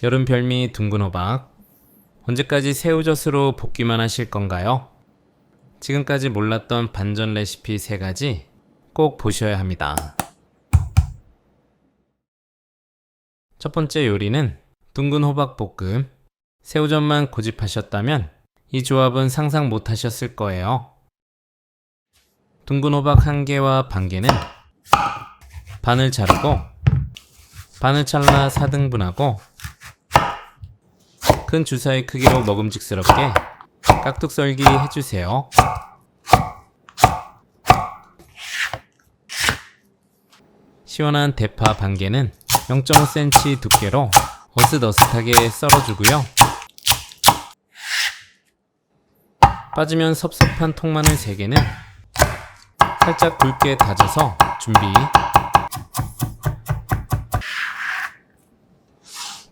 여름 별미 둥근 호박. 언제까지 새우젓으로 볶기만 하실 건가요? 지금까지 몰랐던 반전 레시피 3가지 꼭 보셔야 합니다. 첫 번째 요리는 둥근 호박 볶음. 새우젓만 고집하셨다면 이 조합은 상상 못 하셨을 거예요. 둥근 호박 1개와 반개는 반을 자르고 반을 잘라 4등분하고 큰 주사위 크기로 먹음직스럽게 깍둑 썰기 해주세요. 시원한 대파 반개는 0.5cm 두께로 어슷어슷하게 썰어주고요. 빠지면 섭섭한 통마늘 3개는 살짝 굵게 다져서 준비.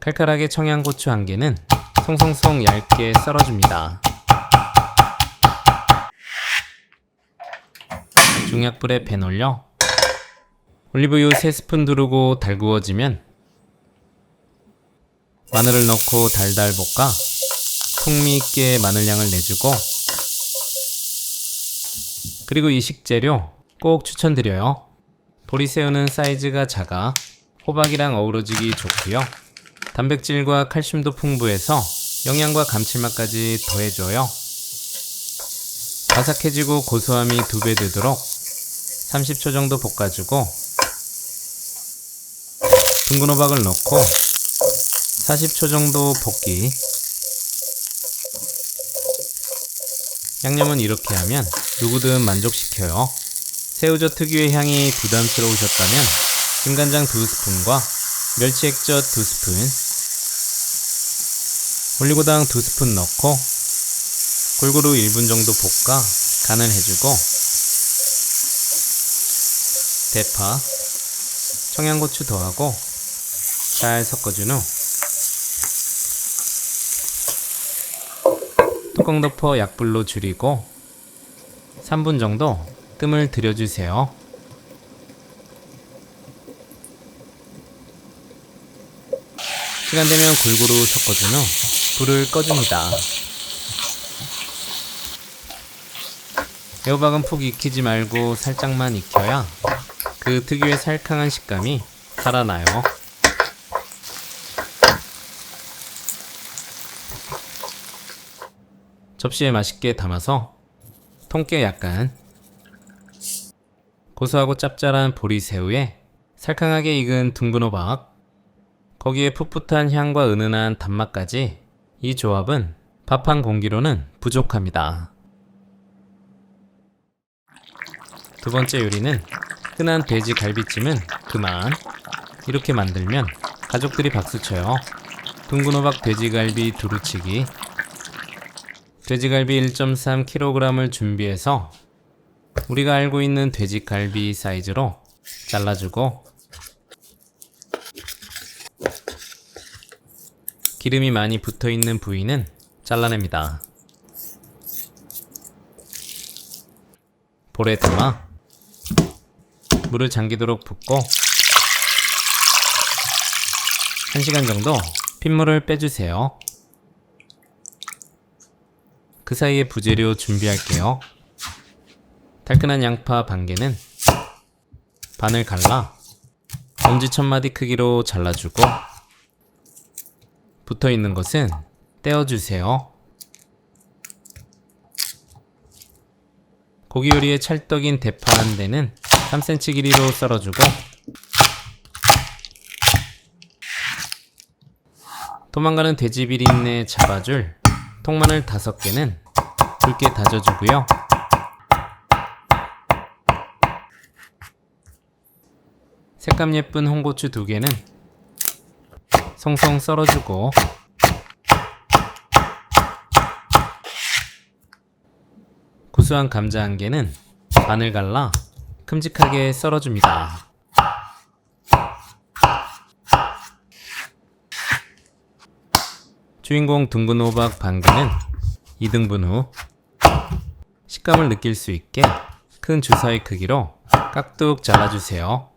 칼칼하게 청양고추 1개는 송송송 얇게 썰어줍니다. 중약불에 팬 올려 올리브유 3스푼 두르고 달구어지면 마늘을 넣고 달달 볶아 풍미 있게 마늘향을 내주고, 그리고 이 식재료 꼭 추천드려요. 보리새우는 사이즈가 작아 호박이랑 어우러지기 좋고요. 단백질과 칼슘도 풍부해서 영양과 감칠맛까지 더해줘요. 바삭해지고 고소함이 2배 되도록 30초 정도 볶아주고 둥근 호박을 넣고 40초 정도 볶기. 양념은 이렇게 하면 누구든 만족시켜요. 새우젓 특유의 향이 부담스러우셨다면 진간장 2스푼과 멸치액젓 2스푼, 올리고당 2스푼 넣고 골고루 1분 정도 볶아 간을 해주고 대파, 청양고추 더하고 잘 섞어준 후 뚜껑 덮어 약불로 줄이고 3분 정도 뜸을 들여주세요. 시간 되면 골고루 섞어준 후 불을 꺼줍니다. 애호박은 푹 익히지 말고 살짝만 익혀야 그 특유의 살캉한 식감이 살아나요. 접시에 맛있게 담아서 통깨 약간, 고소하고 짭짤한 보리새우에 살캉하게 익은 둥근 호박, 거기에 풋풋한 향과 은은한 단맛까지, 이 조합은 밥 한 공기로는 부족합니다. 두 번째 요리는 흔한 돼지 갈비찜은 그만. 이렇게 만들면 가족들이 박수쳐요. 둥근 호박 돼지갈비 두루치기. 돼지갈비 1.3kg을 준비해서 우리가 알고 있는 돼지갈비 사이즈로 잘라주고, 기름이 많이 붙어있는 부위는 잘라냅니다. 볼에 담아 물을 잠기도록 붓고 1시간 정도 핏물을 빼주세요. 그 사이에 부재료 준비할게요. 달큰한 양파 반개는 반을 갈라 엄지천마디 크기로 잘라주고, 붙어있는 것은 떼어주세요. 고기 요리에 찰떡인 대파 1대는 3cm 길이로 썰어주고, 도망가는 돼지 비린내 잡아줄 통마늘 5개는 굵게 다져주고요. 색감 예쁜 홍고추 2개는 송송 썰어주고, 구수한 감자 1개는 반을 갈라 큼직하게 썰어줍니다. 주인공 둥근 호박 반개는 2등분 후 식감을 느낄 수 있게 큰 주사위 크기로 깍둑 잘라주세요.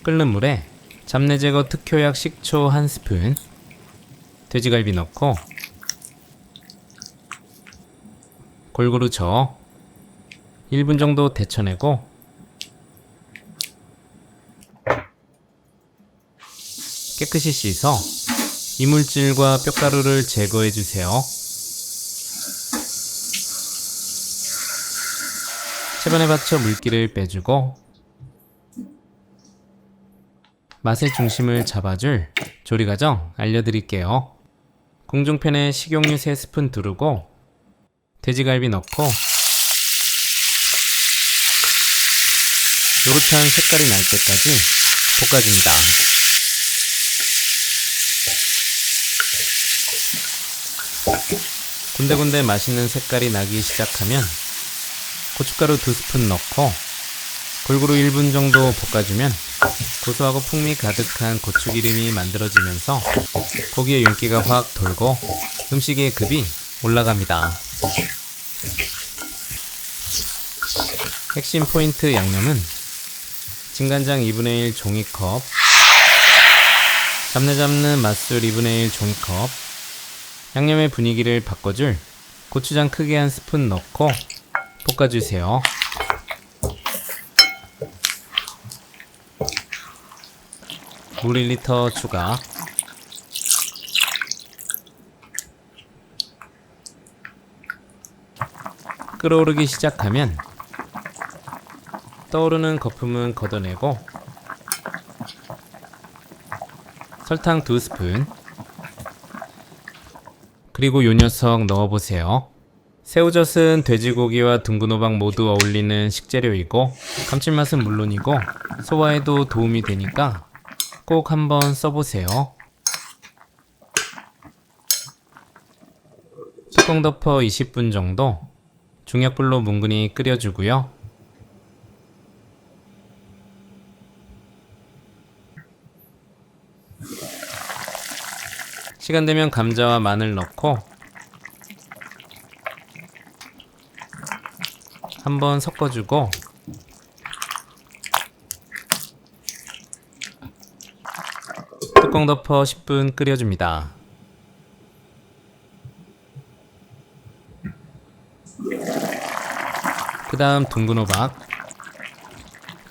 끓는 물에 잡내 제거 특효약 식초 1스푼, 돼지갈비 넣고 골고루 저어 1분 정도 데쳐내고 깨끗이 씻어 이물질과 뼈가루를 제거해주세요. 채반에 받쳐 물기를 빼주고 맛의 중심을 잡아줄 조리 과정 알려드릴게요. 공중팬에 식용유 3스푼 두르고 돼지갈비 넣고 노릇한 색깔이 날 때까지 볶아줍니다. 군데군데 맛있는 색깔이 나기 시작하면 고춧가루 2스푼 넣고 골고루 1분 정도 볶아주면 고소하고 풍미 가득한 고추기름이 만들어지면서 고기의 윤기가 확 돌고 음식의 급이 올라갑니다. 핵심 포인트 양념은 진간장 2분의 1 종이컵, 잡내 잡는 맛술 2분의 1 종이컵, 양념의 분위기를 바꿔줄 고추장 크게 1스푼 넣고 볶아주세요. 물 1리터 추가. 끓어오르기 시작하면 떠오르는 거품은 걷어내고 설탕 2스푼, 그리고 요 녀석 넣어보세요. 새우젓은 돼지고기와 둥근호박 모두 어울리는 식재료이고 감칠맛은 물론이고 소화에도 도움이 되니까 꼭 한번 써보세요. 뚜껑 덮어 20분 정도 중약불로 뭉근히 끓여주고요. 시간 되면 감자와 마늘 넣고 한번 섞어주고 뚜껑 덮어 10분 끓여줍니다. 그 다음 둥근호박,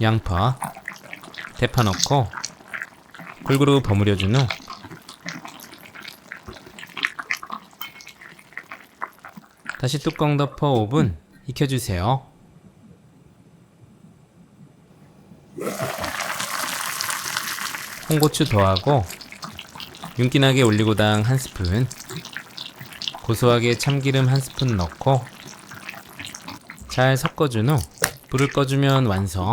양파, 대파 넣고 골고루 버무려준 후 다시 뚜껑 덮어 5분 익혀주세요. 홍고추 더하고 윤기나게 올리고당 1스푼, 고소하게 참기름 1스푼 넣고 잘 섞어준 후 불을 꺼주면 완성.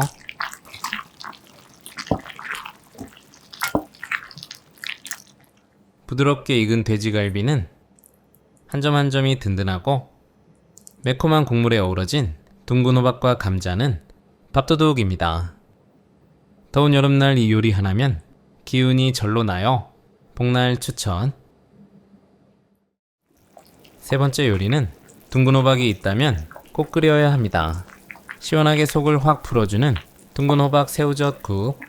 부드럽게 익은 돼지갈비는 한 점 한 점이 든든하고 매콤한 국물에 어우러진 둥근호박과 감자는 밥도둑입니다. 더운 여름날 이 요리 하나면 기운이 절로 나요. 복날 추천. 세 번째 요리는 둥근호박이 있다면 꼭 끓여야 합니다. 시원하게 속을 확 풀어주는 둥근호박 새우젓국.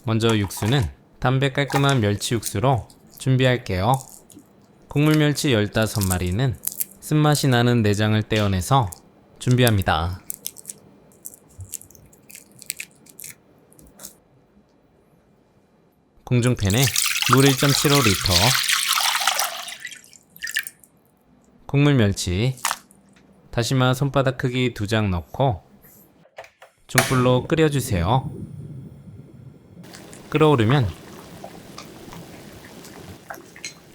먼저 육수는 담백 깔끔한 멸치 육수로 준비할게요. 국물 멸치 15마리는 쓴맛이 나는 내장을 떼어내서 준비합니다. 공중팬에 물 1.75리터, 국물 멸치, 다시마 손바닥 크기 2장 넣고 중불로 끓여주세요. 끓어오르면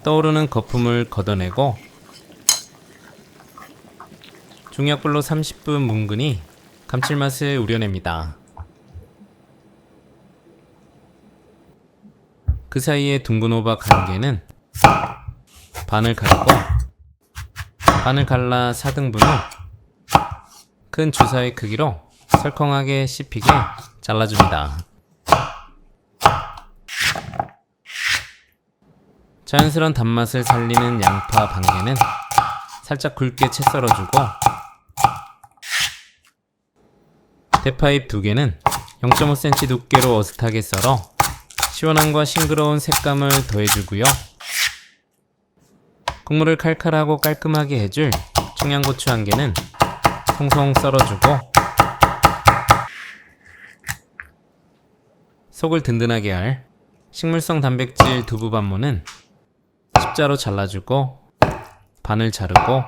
떠오르는 거품을 걷어내고 중약불로 30분 뭉근히 감칠맛을 우려냅니다. 그 사이에 둥근호박 1개는 반을 가르고 반을 갈라 4등분 후 큰 주사위 크기로 설컹하게 씹히게 잘라줍니다. 자연스러운 단맛을 살리는 양파 반개는 살짝 굵게 채 썰어주고 대파잎 2개는 0.5cm 두께로 어슷하게 썰어 시원함과 싱그러운 색감을 더해주고요. 국물을 칼칼하고 깔끔하게 해줄 청양고추 1개는 송송 썰어주고, 속을 든든하게 할 식물성 단백질 두부반모는 십자로 잘라주고, 반을 자르고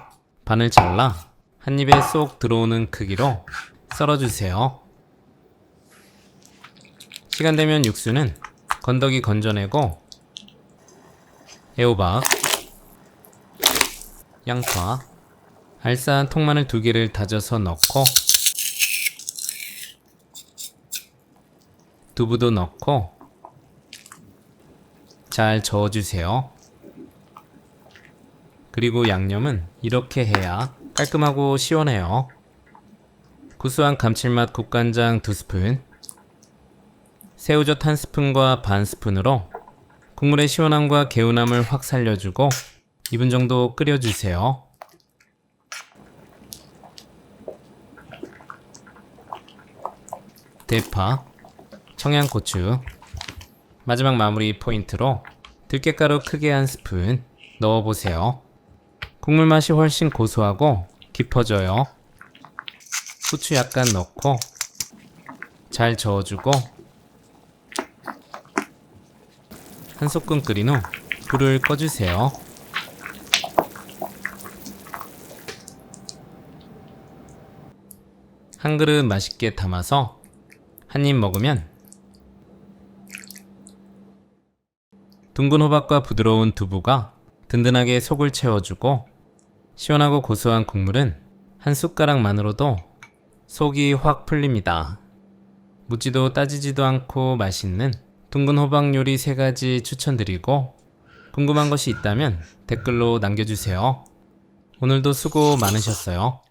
반을 잘라 한 입에 쏙 들어오는 크기로 썰어주세요. 시간 되면 육수는 건더기 건져내고 애호박, 양파, 알싸한 통마늘 2개를 다져서 넣고, 두부도 넣고 잘 저어주세요. 그리고 양념은 이렇게 해야 깔끔하고 시원해요. 구수한 감칠맛 국간장 2스푼, 새우젓 1스푼과 반 스푼으로 국물의 시원함과 개운함을 확 살려주고 2분 정도 끓여주세요. 대파, 청양고추, 마지막 마무리 포인트로 들깨가루 크게 1스푼 넣어보세요. 국물 맛이 훨씬 고소하고 깊어져요. 후추 약간 넣고 잘 저어주고 한 소끔 끓인 후 불을 꺼주세요. 한 그릇 맛있게 담아서 한 입 먹으면 둥근 호박과 부드러운 두부가 든든하게 속을 채워주고, 시원하고 고소한 국물은 한 숟가락만으로도 속이 확 풀립니다. 묻지도 따지지도 않고 맛있는 둥근 호박 요리 3가지 추천드리고, 궁금한 것이 있다면 댓글로 남겨주세요. 오늘도 수고 많으셨어요.